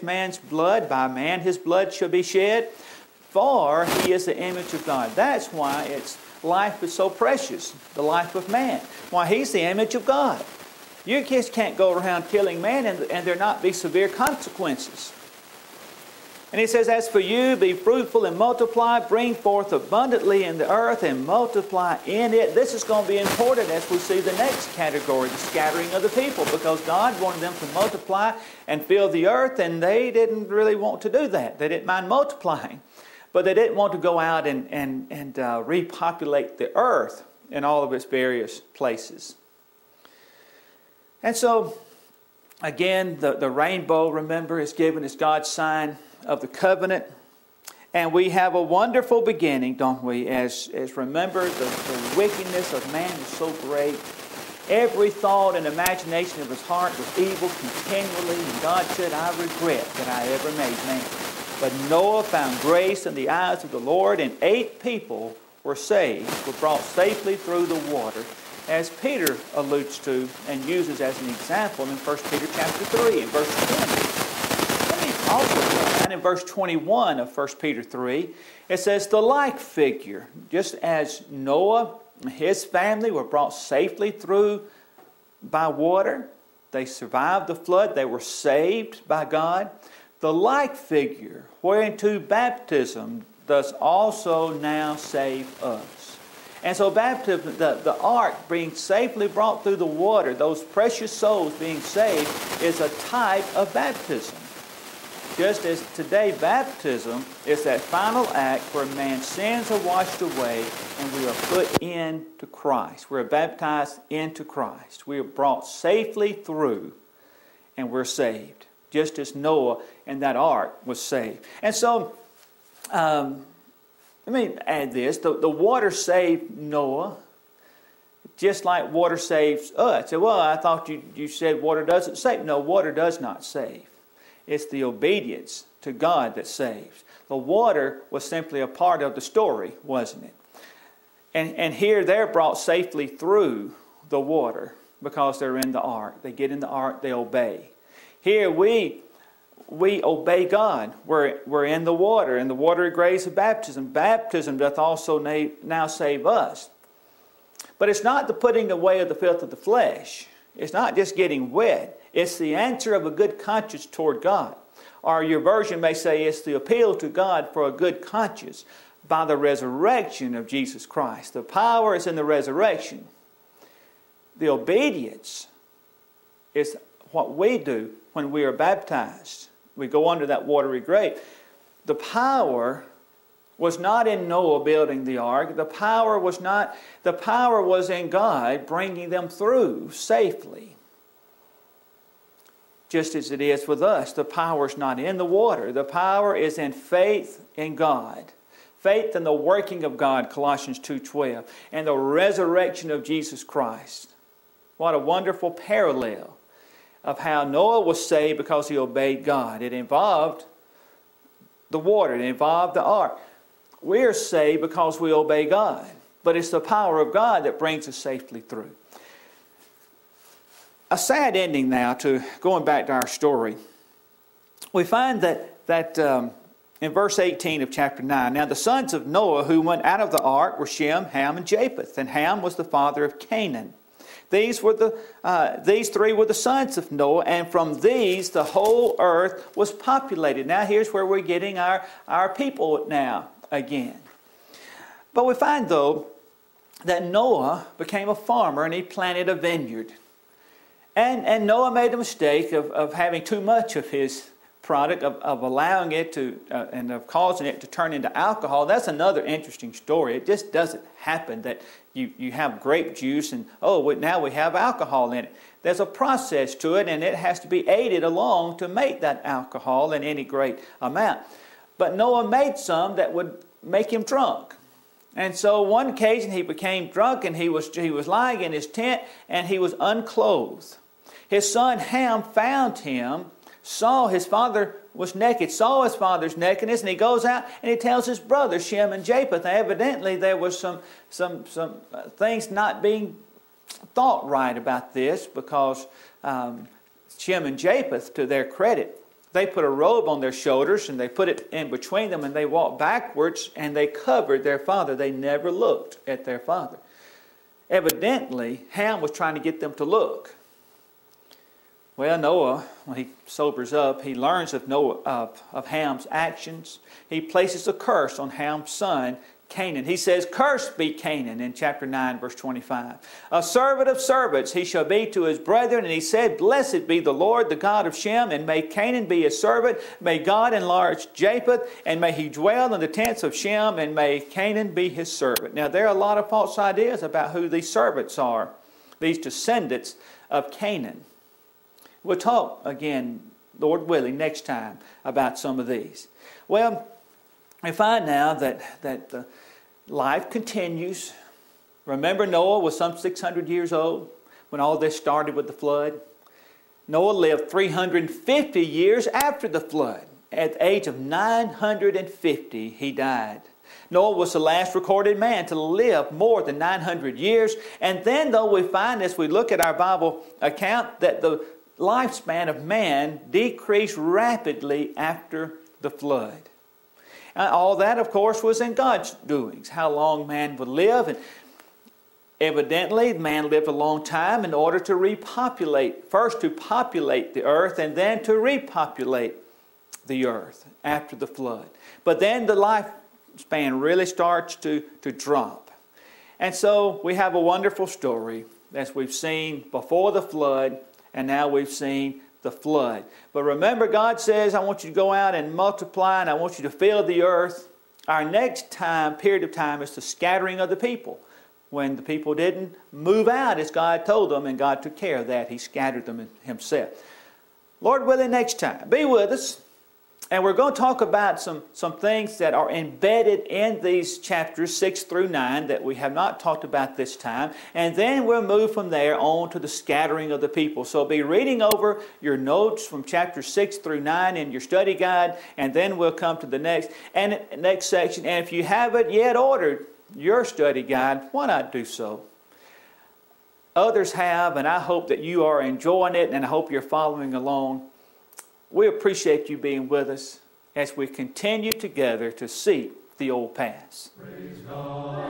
man's blood, by man his blood shall be shed, for he is the image of God. That's why life is so precious, the life of man. Why, he's the image of God. You just can't go around killing man and there not be severe consequences. And he says, as for you, be fruitful and multiply, bring forth abundantly in the earth and multiply in it. This is going to be important as we see the next category, the scattering of the people, because God wanted them to multiply and fill the earth, and they didn't really want to do that. They didn't mind multiplying, but they didn't want to go out and repopulate the earth in all of its various places. And so, again, the rainbow, remember, is given as God's sign of the covenant. And we have a wonderful beginning, don't we? As remember, the wickedness of man is so great. Every thought and imagination of his heart was evil continually. And God said, I regret that I ever made man. But Noah found grace in the eyes of the Lord, and 8 people were saved, were brought safely through the water, as Peter alludes to and uses as an example in 1 Peter chapter 3 and verse 20. Also, and in verse 21 of 1 Peter 3, it says, the like figure, just as Noah and his family were brought safely through by water, they survived the flood, they were saved by God. The like figure, whereunto baptism does also now save us. And so baptism, the ark being safely brought through the water, those precious souls being saved, is a type of baptism. Just as today baptism is that final act where man's sins are washed away and we are put into Christ. We're baptized into Christ. We are brought safely through and we're saved. Just as Noah and that ark was saved. And so, let me add this. The water saved Noah just like water saves us. Well, I thought you said water doesn't save. No, water does not save. It's the obedience to God that saves. The water was simply a part of the story, wasn't it? And here they're brought safely through the water because they're in the ark. They get in the ark, they obey. Here we obey God. We're in the water, and the watery grace of baptism. Baptism doth also now save us. But it's not the putting away of the filth of the flesh. It's not just getting wet. It's the answer of a good conscience toward God. Or your version may say it's the appeal to God for a good conscience by the resurrection of Jesus Christ. The power is in the resurrection. The obedience is what we do when we are baptized. We go under that watery grave. The power was not in Noah building the ark. The power was in God bringing them through safely. Just as it is with us, the power is not in the water. The power is in faith in God. Faith in the working of God, Colossians 2:12, and the resurrection of Jesus Christ. What a wonderful parallel of how Noah was saved because he obeyed God. It involved the water. It involved the ark. We are saved because we obey God. But it's the power of God that brings us safely through. A sad ending now to going back to our story. We find that in verse 18 of chapter 9, now the sons of Noah who went out of the ark were Shem, Ham, and Japheth. And Ham was the father of Canaan. These three were the sons of Noah, and from these the whole earth was populated. Now here's where we're getting our people now again. But we find, though, that Noah became a farmer and he planted a vineyard. And Noah made the mistake of having too much of his product, of allowing it to, and of causing it to turn into alcohol. That's another interesting story. It just doesn't happen that you have grape juice and, now we have alcohol in it. There's a process to it, and it has to be aided along to make that alcohol in any great amount. But Noah made some that would make him drunk. And so one occasion he became drunk, and he was lying in his tent, and he was unclothed. His son Ham found him, saw his father was naked, saw his father's nakedness, and he goes out and he tells his brothers Shem and Japheth. Now, evidently there was some things not being thought right about this, because Shem and Japheth, to their credit, they put a robe on their shoulders and they put it in between them and they walked backwards and they covered their father. They never looked at their father. Evidently, Ham was trying to get them to look. Well, Noah, when he sobers up, he learns of Ham's actions. He places a curse on Ham's son, Canaan. He says, "Cursed be Canaan," in chapter 9, verse 25. "A servant of servants he shall be to his brethren." And he said, "Blessed be the Lord, the God of Shem, and may Canaan be his servant. May God enlarge Japheth, and may he dwell in the tents of Shem, and may Canaan be his servant." Now, there are a lot of false ideas about who these servants are, these descendants of Canaan. We'll talk again, Lord willing, next time about some of these. Well, we find now that life continues. Remember, Noah was some 600 years old when all this started with the flood. Noah lived 350 years after the flood. At the age of 950, he died. Noah was the last recorded man to live more than 900 years. And then, though, we find as we look at our Bible account that the lifespan of man decreased rapidly after the flood. All that, of course, was in God's doings, how long man would live. And evidently, man lived a long time in order to repopulate, first to populate the earth and then to repopulate the earth after the flood. But then the lifespan really starts to drop. And so we have a wonderful story, as we've seen before the flood, and now we've seen the flood. But remember, God says, "I want you to go out and multiply, and I want you to fill the earth." Our next period of time is the scattering of the people. When the people didn't move out as God told them, and God took care of that. He scattered them himself. Lord willing, next time, be with us. And we're going to talk about some things that are embedded in these chapters 6 through 9 that we have not talked about this time. And then we'll move from there on to the scattering of the people. So be reading over your notes from chapter 6 through 9 in your study guide. And then we'll come to the next section. And if you haven't yet ordered your study guide, why not do so? Others have, and I hope that you are enjoying it, and I hope you're following along. We appreciate you being with us as we continue together to seek the old paths. Praise God.